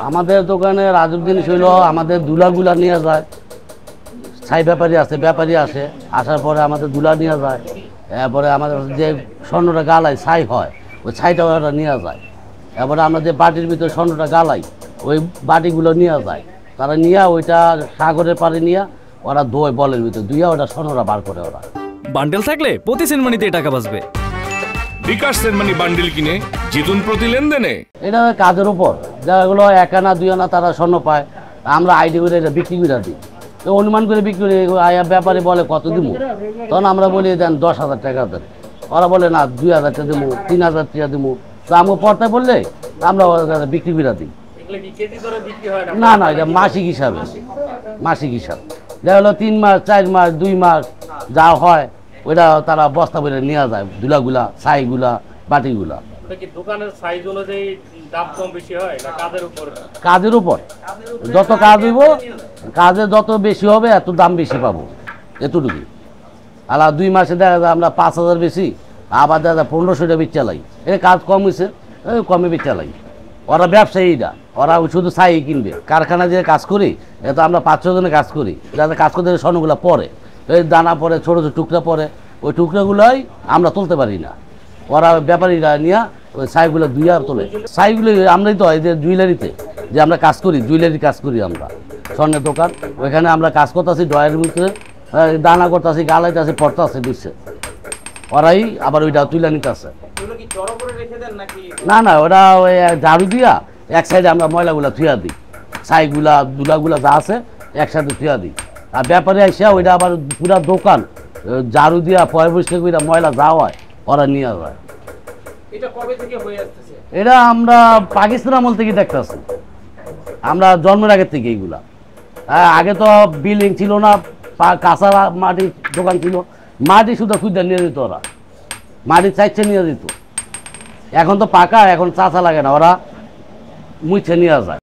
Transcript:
আমাদের দোকানে রাজুক জিনিস হইলো আমাদের দুলাগুলা নিয়ে যায়, ছাই ব্যাপারী আসে, আসার পরে আমাদের দুলা নিয়ে যায়, এরপরে আমাদের যে স্বর্ণটা গালাই ছাই হয় ওই ছাইটা ওরা নিয়ে যায়, এরপরে আমরা যে বাটির ভিতরে স্বর্ণটা গালাই ওই বাটিগুলো নিয়ে যায়, তারা নিয়ে ওইটা সাগরের পাড়ে নিয়ে ওরা ধোয় বলের ভিতরে ধুইয়া ওটা স্বর্ণটা বার করে ওরা। বান্ডেল থাকলে প্রতি সেনমানিতে টাকা বাঁচবে। বিকাশ সেনমানি বান্ডেল কিনে জিতুন প্রতি লেনদেনে। এটা কাজের উপর, যাগুলো 1 আনা 2 আনা তারা স্বর্ণ পায়, আমরা আইডি করে এটা বিক্রি করে দিই, তো অনুমান করে বিক্রি করে ব্যাপারে বলে কত দিব, তখন আমরা বলি দেন 10,000 টাকা দেন, ওরা বলে না 2,000 টাকা দেবো, 3,000 টাকা দেবো, তো আমাকে পড়তে বললে আমরা বিক্রি করে দিই। না না, এটা মাসিক হিসাবে, মাসিক হিসাব, দেখা হলো 3 মাস 4 মাস 2 মাস যা হয় ওইটা তারা বস্তা বলে নিয়ে যায়, দুলাগুলা ছাইগুলা বাটিগুলা। কাজের উপর যত কাজ হইব, কাজে যত বেশি হবে এত দাম বেশি পাবো, এতটুকু। আর 2 মাসে দেখা যায় আমরা 5,000 বেশি, আবার দেখা যায় 1500 টাকা বেচ চালাই, এই কাজ কম হয়েছে কমে বেচ চালাই। ওরা ব্যবসায়ীরা, ওরা শুধু ছাই কিনবে, কারখানা যে কাজ করি এটা আমরা 5-6 জনে কাজ করি, যাতে কাজ করতে স্বর্ণগুলো পরে এই দানা পরে, ছোটো ছোটো টুকরা পরে, ওই টুকরাগুলোই আমরা তুলতে পারি না, ওরা ব্যাপারীরা নিয়ে ওই ছাইগুলো ধুইয়া তোলে। ছাইগুলো আমরাই তো এই যে জুয়েলারিতে যে আমরা কাজ করি, জুয়েলারি কাজ করি আমরা, স্বর্ণের দোকান, ওইখানে আমরা কাজ করতেছি, ড্রয়ের ভিতরে দানা করতেছি, গালাইতেছি, পড়তেছে দিচ্ছে, ওরাই আবার ওইটা তুলে নিতে আসে। না না, ওরা ওই ঝাড়ু দিয়া এক সাইডে আমরা ময়লাগুলা থুয়া দিই, ছাইগুলা দুলাগুলা যা আছে একসাথে থুয়া দিই, আর ব্যাপারে আসা ওইটা আবার পুরা দোকান ঝাড়ু দিয়া পরিষ্কার করে ময়লা যা হয় ওরা নিয়ে যায়। এটা আমরা পাকিস্তান আমল থেকে দেখতেছি, আমরা জন্মের আগের থেকে এইগুলা। আগে তো বিল্ডিং ছিল না, কাঁচা মাটির দোকান ছিল, মাটি শুধু খুঁজে নিয়ে দিত ওরা, মাটি চাইছে নিয়ে দিত। এখন তো পাকা, এখন চাচা লাগে না, ওরা মুছে নিয়ে যায়।